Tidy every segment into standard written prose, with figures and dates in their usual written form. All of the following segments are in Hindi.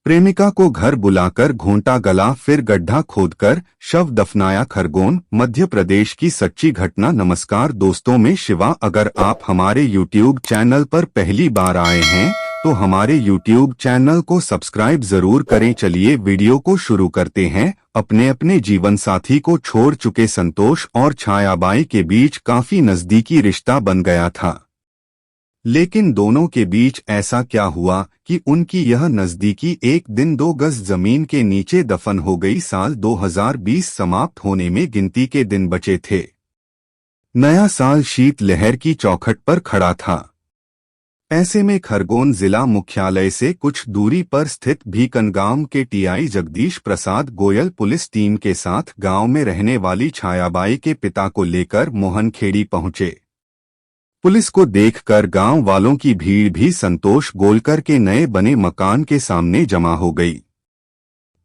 प्रेमिका को घर बुलाकर घोंटा गला फिर गड्ढा खोदकर शव दफनाया। खरगोन, मध्य प्रदेश की सच्ची घटना। नमस्कार दोस्तों, मैं शिवा। अगर आप हमारे YouTube चैनल पर पहली बार आए हैं तो हमारे YouTube चैनल को सब्सक्राइब जरूर करें। चलिए वीडियो को शुरू करते हैं। अपने जीवन साथी को छोड़ चुके संतोष और छायाबाई के बीच काफी नजदीकी रिश्ता बन गया था, लेकिन दोनों के बीच ऐसा क्या हुआ कि उनकी यह नजदीकी एक दिन 2 गज जमीन के नीचे दफन हो गई। साल 2020 समाप्त होने में गिनती के दिन बचे थे। नया साल शीत लहर की चौखट पर खड़ा था। ऐसे में खरगोन जिला मुख्यालय से कुछ दूरी पर स्थित भीकनगांव के TI Jagdish Prasad Goyal police team के साथ गांव में रहने वाली छायाबाई के पिता को लेकर मोहनखेड़ी पहुंचे। पुलिस को देखकर गांव वालों की भीड़ भी संतोष गोलकर के नए बने मकान के सामने जमा हो गई।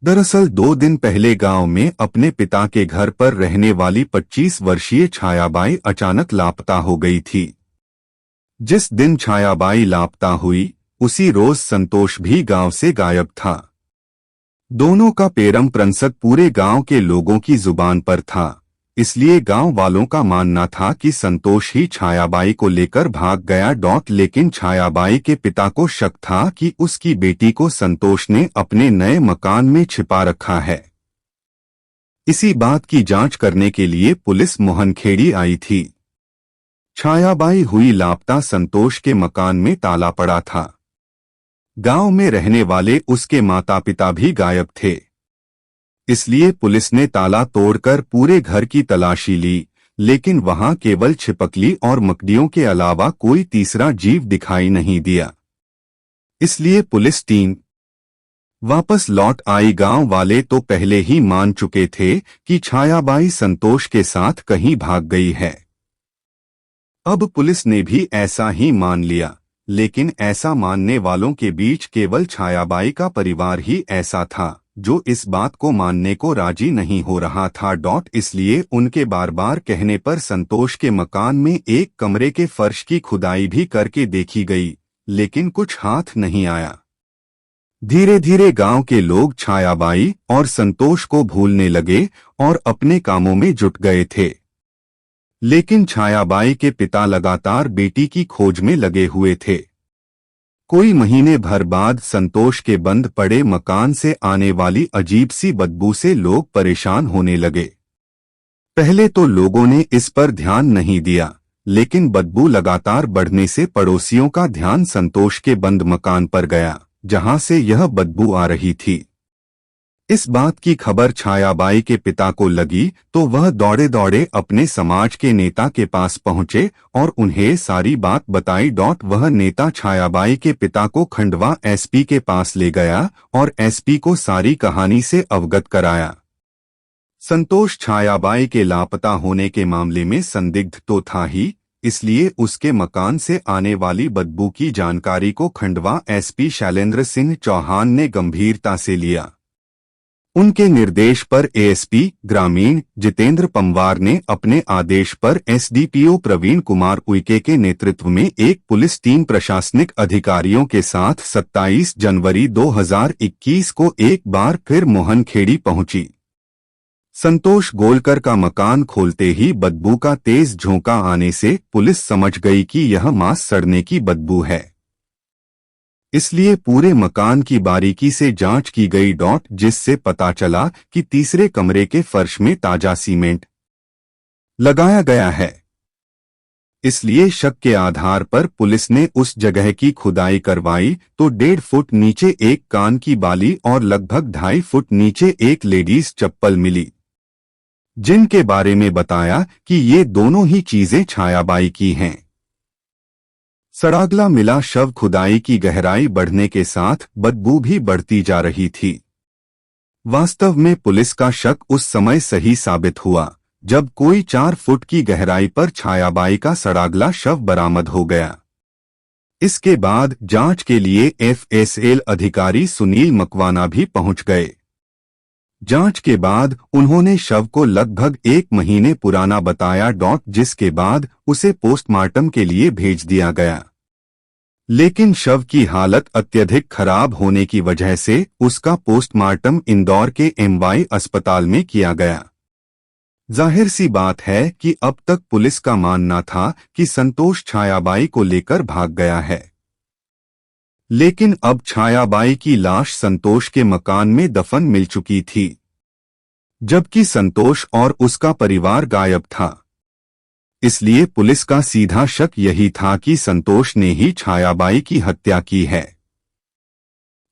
दरअसल 2 दिन पहले गांव में अपने पिता के घर पर रहने वाली 25 वर्षीय छायाबाई अचानक लापता हो गई थी। जिस दिन छायाबाई लापता हुई उसी रोज संतोष भी गांव से गायब था। दोनों का पेरम प्रंसक पूरे गांव के लोगों की जुबान पर था, इसलिए गांव वालों का मानना था कि संतोष ही छायाबाई को लेकर भाग गया। लेकिन छायाबाई के पिता को शक था कि उसकी बेटी को संतोष ने अपने नए मकान में छिपा रखा है। इसी बात की जांच करने के लिए पुलिस मोहनखेड़ी आई थी। छायाबाई हुई लापता। संतोष के मकान में ताला पड़ा था। गांव में रहने वाले उसके माता पिता भी गायब थे, इसलिए पुलिस ने ताला तोड़कर पूरे घर की तलाशी ली, लेकिन वहां केवल छिपकली और मकड़ियों के अलावा कोई तीसरा जीव दिखाई नहीं दिया। इसलिए पुलिस टीम वापस लौट आई। गांव वाले तो पहले ही मान चुके थे कि छायाबाई संतोष के साथ कहीं भाग गई है। अब पुलिस ने भी ऐसा ही मान लिया, लेकिन ऐसा मानने वालों के बीच केवल छायाबाई का परिवार ही ऐसा था जो इस बात को मानने को राजी नहीं हो रहा था। इसलिए उनके बार बार कहने पर संतोष के मकान में एक कमरे के फर्श की खुदाई भी करके देखी गई, लेकिन कुछ हाथ नहीं आया। धीरे धीरे गांव के लोग छायाबाई और संतोष को भूलने लगे और अपने कामों में जुट गए थे। लेकिन छायाबाई के पिता लगातार बेटी की खोज में लगे हुए थे। कोई महीने भर बाद संतोष के बंद पड़े मकान से आने वाली अजीब सी बदबू से लोग परेशान होने लगे। पहले तो लोगों ने इस पर ध्यान नहीं दिया, लेकिन बदबू लगातार बढ़ने से पड़ोसियों का ध्यान संतोष के बंद मकान पर गया, जहां से यह बदबू आ रही थी। इस बात की खबर छायाबाई के पिता को लगी तो वह दौड़े दौड़े अपने समाज के नेता के पास पहुंचे और उन्हें सारी बात बताई। वह नेता छायाबाई के पिता को खंडवा एसपी के पास ले गया और एसपी को सारी कहानी से अवगत कराया। संतोष छायाबाई के लापता होने के मामले में संदिग्ध तो था ही, इसलिए उसके मकान से आने वाली बदबू की जानकारी को खंडवा एसपी शैलेंद्र सिंह चौहान ने गंभीरता से लिया। उनके निर्देश पर एएसपी ग्रामीण जितेंद्र पंवार ने अपने आदेश पर एसडीपीओ प्रवीण कुमार उइके के नेतृत्व में एक पुलिस टीम प्रशासनिक अधिकारियों के साथ 27 जनवरी 2021 को एक बार फिर मोहनखेड़ी पहुंची। संतोष गोलकर का मकान खोलते ही बदबू का तेज झोंका आने से पुलिस समझ गई कि यह मांस सड़ने की बदबू है, इसलिए पूरे मकान की बारीकी से जांच की गई। जिससे पता चला कि तीसरे कमरे के फर्श में ताजा सीमेंट लगाया गया है। इसलिए शक के आधार पर पुलिस ने उस जगह की खुदाई करवाई तो 1.5 फुट नीचे एक कान की बाली और लगभग 2.5 फुट नीचे एक लेडीज चप्पल मिली, जिनके बारे में बताया कि ये दोनों ही चीजें छायाबाई की हैं। सड़ागला मिला शव। खुदाई की गहराई बढ़ने के साथ बदबू भी बढ़ती जा रही थी। वास्तव में पुलिस का शक उस समय सही साबित हुआ जब कोई 4 फुट की गहराई पर छायाबाई का सड़ागला शव बरामद हो गया। इसके बाद जांच के लिए एफएसएल अधिकारी सुनील मकवाना भी पहुंच गए। जांच के बाद उन्होंने शव को लगभग 1 महीने पुराना बताया। जिसके बाद उसे पोस्टमार्टम के लिए भेज दिया गया। लेकिन शव की हालत अत्यधिक खराब होने की वजह से उसका पोस्टमार्टम इंदौर के एमवाई अस्पताल में किया गया। जाहिर सी बात है कि अब तक पुलिस का मानना था कि संतोष छायाबाई को लेकर भाग गया है, लेकिन अब छायाबाई की लाश संतोष के मकान में दफन मिल चुकी थी, जबकि संतोष और उसका परिवार गायब था। इसलिए पुलिस का सीधा शक यही था कि संतोष ने ही छायाबाई की हत्या की है।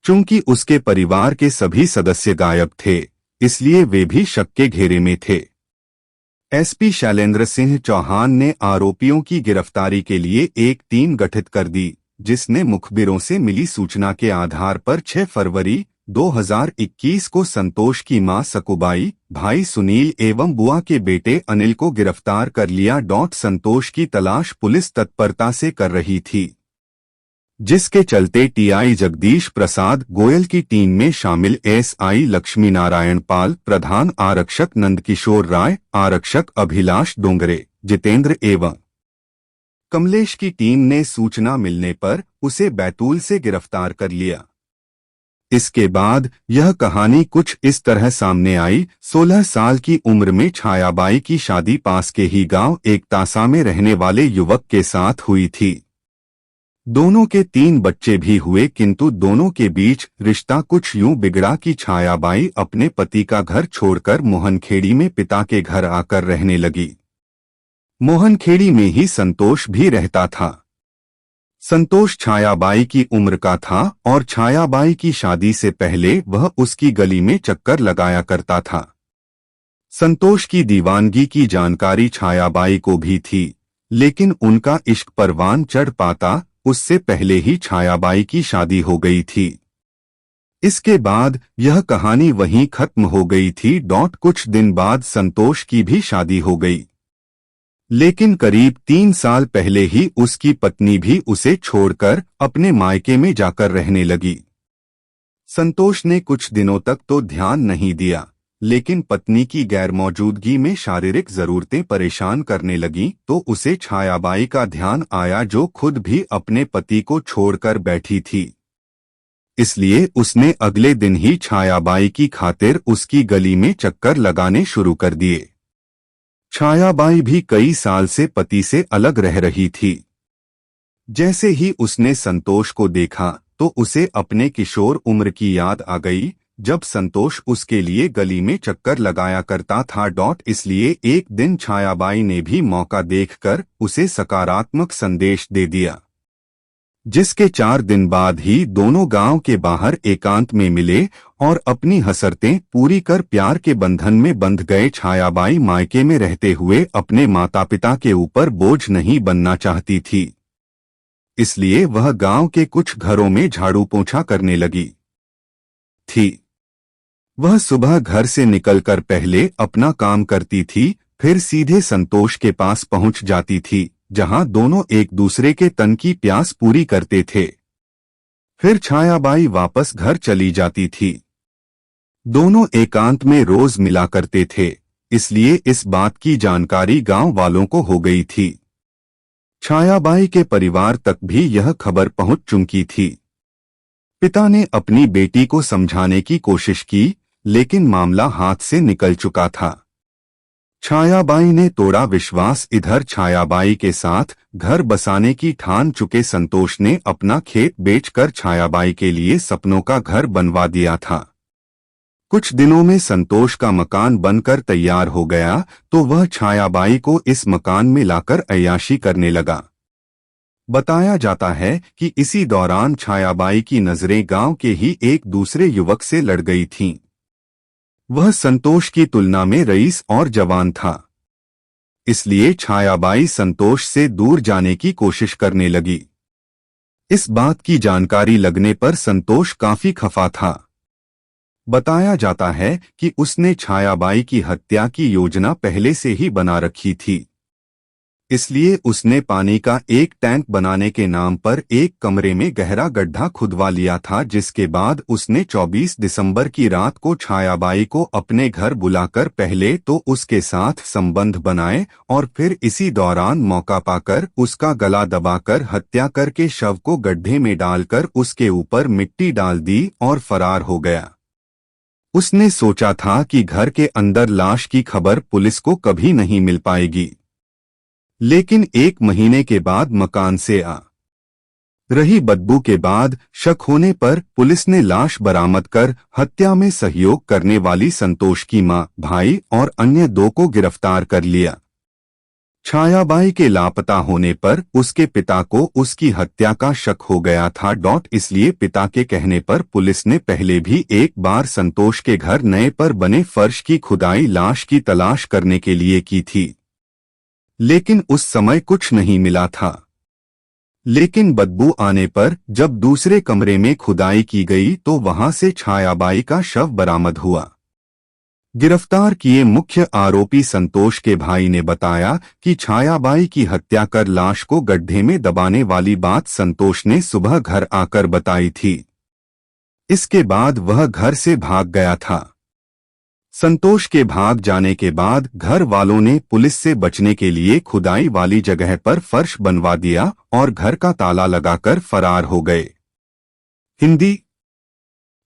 चूंकि उसके परिवार के सभी सदस्य गायब थे, इसलिए वे भी शक के घेरे में थे। एसपी शैलेंद्र सिंह चौहान ने आरोपियों की गिरफ्तारी के लिए एक टीम गठित कर दी, जिसने मुखबिरों से मिली सूचना के आधार पर 6 फरवरी 2021 को संतोष की मां सकुबाई, भाई सुनील एवं बुआ के बेटे अनिल को गिरफ्तार कर लिया। संतोष की तलाश पुलिस तत्परता से कर रही थी, जिसके चलते टीआई जगदीश प्रसाद गोयल की टीम में शामिल एसआई लक्ष्मी नारायण पाल, प्रधान आरक्षक नंदकिशोर राय, आरक्षक अभिलाष डोंगरे, जितेंद्र एवं कमलेश की टीम ने सूचना मिलने पर उसे बैतूल से गिरफ्तार कर लिया। इसके बाद यह कहानी कुछ इस तरह सामने आई। 16 साल की उम्र में छायाबाई की शादी पास के ही गांव एकतासा में रहने वाले युवक के साथ हुई थी। दोनों के 3 बच्चे भी हुए, किंतु दोनों के बीच रिश्ता कुछ यूं बिगड़ा कि छायाबाई अपने पति का घर छोड़कर मोहनखेड़ी में पिता के घर आकर रहने लगी। मोहनखेड़ी में ही संतोष भी रहता था। संतोष छायाबाई की उम्र का था और छायाबाई की शादी से पहले वह उसकी गली में चक्कर लगाया करता था। संतोष की दीवानगी की जानकारी छायाबाई को भी थी, लेकिन उनका इश्क परवान चढ़ पाता उससे पहले ही छायाबाई की शादी हो गई थी। इसके बाद यह कहानी वहीं खत्म हो गई थी। कुछ दिन बाद संतोष की भी शादी हो गई, लेकिन करीब 3 साल पहले ही उसकी पत्नी भी उसे छोड़कर अपने मायके में जाकर रहने लगी। संतोष ने कुछ दिनों तक तो ध्यान नहीं दिया, लेकिन पत्नी की गैरमौजूदगी में शारीरिक जरूरतें परेशान करने लगीं, तो उसे छायाबाई का ध्यान आया, जो खुद भी अपने पति को छोड़कर बैठी थी। इसलिए उसने अगले दिन ही छायाबाई की खातिर उसकी गली में चक्कर लगाने शुरू कर दिए। छायाबाई भी कई साल से पति से अलग रह रही थी। जैसे ही उसने संतोष को देखा तो उसे अपने किशोर उम्र की याद आ गई, जब संतोष उसके लिए गली में चक्कर लगाया करता था। इसलिए एक दिन छायाबाई ने भी मौका देखकर उसे सकारात्मक संदेश दे दिया, जिसके 4 दिन बाद ही दोनों गांव के बाहर एकांत में मिले और अपनी हसरतें पूरी कर प्यार के बंधन में बंध गए। छायाबाई मायके में रहते हुए अपने माता पिता के ऊपर बोझ नहीं बनना चाहती थी, इसलिए वह गांव के कुछ घरों में झाड़ू पोंछा करने लगी थी। वह सुबह घर से निकलकर पहले अपना काम करती थी, फिर सीधे संतोष के पास पहुंच जाती थी, जहां दोनों एक दूसरे के तन की प्यास पूरी करते थे। फिर छायाबाई वापस घर चली जाती थी। दोनों एकांत में रोज मिला करते थे, इसलिए इस बात की जानकारी गांव वालों को हो गई थी। छायाबाई के परिवार तक भी यह खबर पहुंच चुकी थी। पिता ने अपनी बेटी को समझाने की कोशिश की, लेकिन मामला हाथ से निकल चुका था। छायाबाई ने तोड़ा विश्वास। इधर छायाबाई के साथ घर बसाने की ठान चुके संतोष ने अपना खेत बेचकर छायाबाई के लिए सपनों का घर बनवा दिया था। कुछ दिनों में संतोष का मकान बनकर तैयार हो गया, तो वह छायाबाई को इस मकान में लाकर अय्याशी करने लगा। बताया जाता है कि इसी दौरान छायाबाई की नजरें गांव के ही एक दूसरे युवक से लड़ गई थीं। वह संतोष की तुलना में रईस और जवान था, इसलिए छायाबाई संतोष से दूर जाने की कोशिश करने लगी। इस बात की जानकारी लगने पर संतोष काफी खफा था। बताया जाता है कि उसने छायाबाई की हत्या की योजना पहले से ही बना रखी थी। इसलिए उसने पानी का एक टैंक बनाने के नाम पर एक कमरे में गहरा गड्ढा खुदवा लिया था, जिसके बाद उसने 24 दिसंबर की रात को छायाबाई को अपने घर बुलाकर पहले तो उसके साथ संबंध बनाए और फिर इसी दौरान मौका पाकर उसका गला दबाकर हत्या करके शव को गड्ढे में डालकर उसके ऊपर मिट्टी डाल दी और फरार हो गया। उसने सोचा था कि घर के अंदर लाश की खबर पुलिस को कभी नहीं मिल पाएगी, लेकिन 1 महीने के बाद मकान से आ रही बदबू के बाद शक होने पर पुलिस ने लाश बरामद कर हत्या में सहयोग करने वाली संतोष की मां, भाई और अन्य 2 को गिरफ्तार कर लिया। छायाबाई के लापता होने पर उसके पिता को उसकी हत्या का शक हो गया था। इसलिए पिता के कहने पर पुलिस ने पहले भी एक बार संतोष के घर नए पर बने फर्श की खुदाई लाश की तलाश करने के लिए की थी, लेकिन उस समय कुछ नहीं मिला था। लेकिन बदबू आने पर जब दूसरे कमरे में खुदाई की गई तो वहां से छायाबाई का शव बरामद हुआ। गिरफ्तार किए मुख्य आरोपी संतोष के भाई ने बताया कि छायाबाई की हत्या कर लाश को गड्ढे में दबाने वाली बात संतोष ने सुबह घर आकर बताई थी। इसके बाद वह घर से भाग गया था। संतोष के भाग जाने के बाद घर वालों ने पुलिस से बचने के लिए खुदाई वाली जगह पर फर्श बनवा दिया और घर का ताला लगाकर फरार हो गए। हिंदी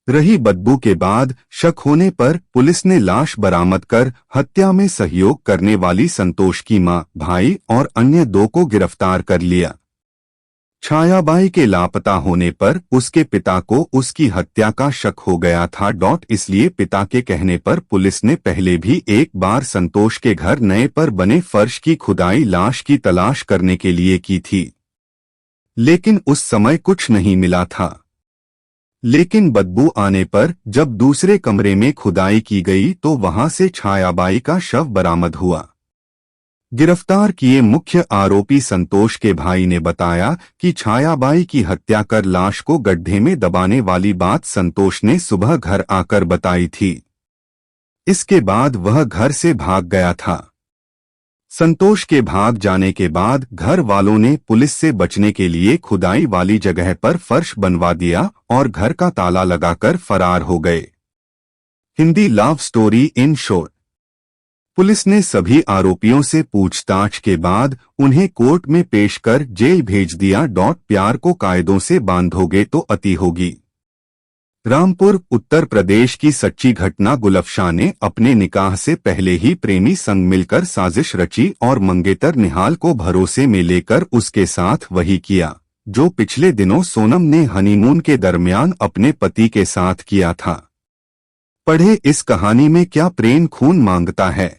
रही बदबू के बाद शक होने पर पुलिस ने लाश बरामद कर हत्या में सहयोग करने वाली संतोष की मां, भाई और अन्य 2 को गिरफ्तार कर लिया। छायाबाई के लापता होने पर उसके पिता को उसकी हत्या का शक हो गया था। इसलिए पिता के कहने पर पुलिस ने पहले भी एक बार संतोष के घर नए पर बने फर्श की खुदाई लाश की तलाश करने के लिए की थी, लेकिन उस समय कुछ नहीं मिला था। लेकिन बदबू आने पर जब दूसरे कमरे में खुदाई की गई तो वहां से छायाबाई का शव बरामद हुआ। गिरफ्तार किए मुख्य आरोपी संतोष के भाई ने बताया कि छायाबाई की हत्या कर लाश को गड्ढे में दबाने वाली बात संतोष ने सुबह घर आकर बताई थी। इसके बाद वह घर से भाग गया था। संतोष के भाग जाने के बाद घर वालों ने पुलिस से बचने के लिए खुदाई वाली जगह पर फर्श बनवा दिया और घर का ताला लगाकर फरार हो गए। Hindi love story in short. Police ने सभी आरोपियों से पूछताछ के बाद उन्हें कोर्ट में पेश कर जेल भेज दिया। प्यार को कायदों से बांधोगे तो अति होगी। रामपुर उत्तर प्रदेश की सच्ची घटना। गुलफशाह ने अपने निकाह से पहले ही प्रेमी संग मिलकर साजिश रची और मंगेतर निहाल को भरोसे में लेकर उसके साथ वही किया जो पिछले दिनों सोनम ने हनीमून के दरमियान अपने पति के साथ किया था। पढ़े इस कहानी में क्या प्रेम खून मांगता है।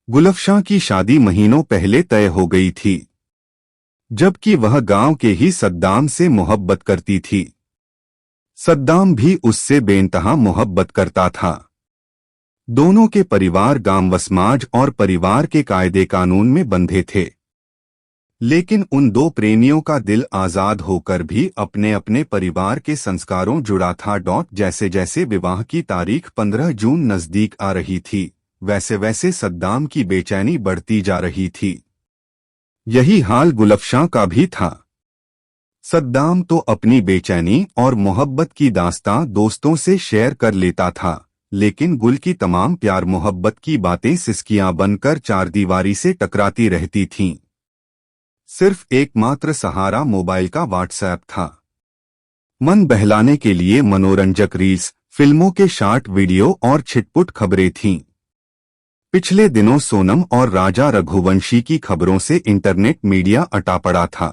गुलफशाह की शादी महीनों पहले तय हो गई थी, जबकि वह गांव के ही सद्दाम से मोहब्बत करती थी। सद्दाम भी उससे बेइंतहा मोहब्बत करता था। दोनों के परिवार गांव समाज और परिवार के कायदे कानून में बंधे थे, लेकिन उन 2 प्रेमियों का दिल आजाद होकर भी अपने अपने परिवार के संस्कारों जुड़ा था। जैसे जैसे विवाह की तारीख 15 जून नजदीक आ रही थी, वैसे वैसे सद्दाम की बेचैनी बढ़ती जा रही थी। यही हाल गुलफशाह का भी था। सद्दाम तो अपनी बेचैनी और मोहब्बत की दास्तां दोस्तों से शेयर कर लेता था, लेकिन गुल की तमाम प्यार मोहब्बत की बातें सिसकियां बनकर चारदीवारी से टकराती रहती थीं। सिर्फ एकमात्र सहारा मोबाइल का व्हाट्सएप था। मन बहलाने के लिए मनोरंजक रील्स, फिल्मों के शॉर्ट वीडियो और छिटपुट खबरें थीं। पिछले दिनों सोनम और राजा रघुवंशी की खबरों से इंटरनेट मीडिया अटा पड़ा था।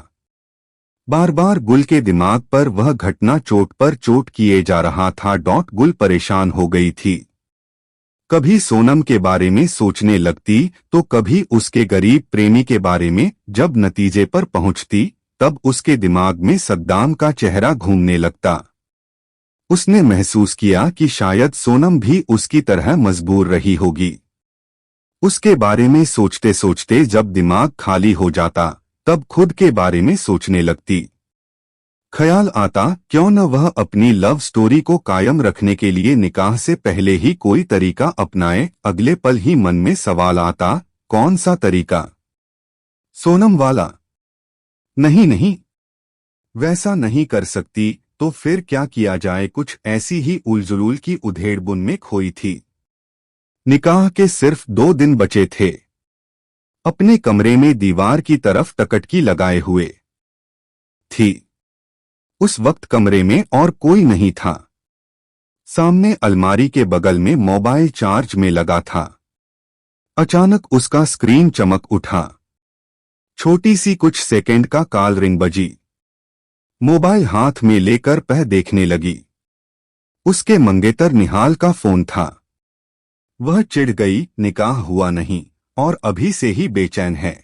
बार बार गुल के दिमाग पर वह घटना चोट पर चोट किए जा रहा था। गुल परेशान हो गई थी। कभी सोनम के बारे में सोचने लगती तो कभी उसके गरीब प्रेमी के बारे में। जब नतीजे पर पहुंचती तब उसके दिमाग में सद्दाम का चेहरा घूमने लगता। उसने महसूस किया कि शायद सोनम भी उसकी तरह मजबूर रही होगी। उसके बारे में सोचते सोचते जब दिमाग खाली हो जाता तब खुद के बारे में सोचने लगती। ख्याल आता क्यों न वह अपनी लव स्टोरी को कायम रखने के लिए निकाह से पहले ही कोई तरीका अपनाए। अगले पल ही मन में सवाल आता, कौन सा तरीका। सोनम वाला। नहीं नहीं, वैसा नहीं कर सकती। तो फिर क्या किया जाए? कुछ ऐसी ही उलझुल की उधेड़बुन में खोई थी। निकाह के सिर्फ 2 दिन बचे थे। अपने कमरे में दीवार की तरफ टकटकी लगाए हुए थी। उस वक्त कमरे में और कोई नहीं था। सामने अलमारी के बगल में मोबाइल चार्ज में लगा था। अचानक उसका स्क्रीन चमक उठा। छोटी सी कुछ सेकंड का कॉल रिंग बजी। मोबाइल हाथ में लेकर देखने लगी। उसके मंगेतर निहाल का फोन था। वह चिढ़ गई, निकाह हुआ नहीं और अभी से ही बेचैन है।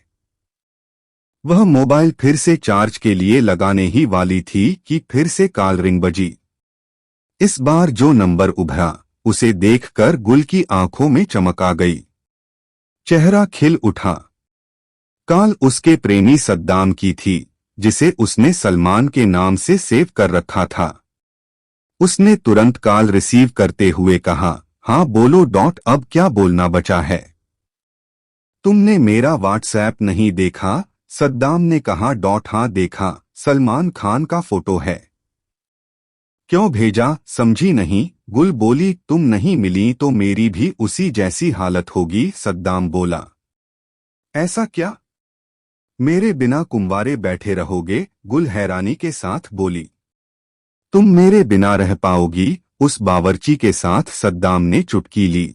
वह मोबाइल फिर से चार्ज के लिए लगाने ही वाली थी कि फिर से कॉल रिंग बजी। इस बार जो नंबर उभरा उसे देखकर गुल की आंखों में चमक आ गई। चेहरा खिल उठा। कॉल उसके प्रेमी सद्दाम की थी, जिसे उसने सलमान के नाम से सेव कर रखा था। उसने तुरंत कॉल रिसीव करते हुए कहा, हाँ बोलो। अब क्या बोलना बचा है? तुमने मेरा व्हाट्सएप नहीं देखा? सद्दाम ने कहा। हाँ देखा, सलमान खान का फोटो है। क्यों भेजा? समझी नहीं। गुल बोली, तुम नहीं मिली तो मेरी भी उसी जैसी हालत होगी। सद्दाम बोला, ऐसा क्या? मेरे बिना कुंवारे बैठे रहोगे? गुल हैरानी के साथ बोली, तुम मेरे बिना रह पाओगी? उस बावर्ची के साथ सद्दाम ने चुटकी ली।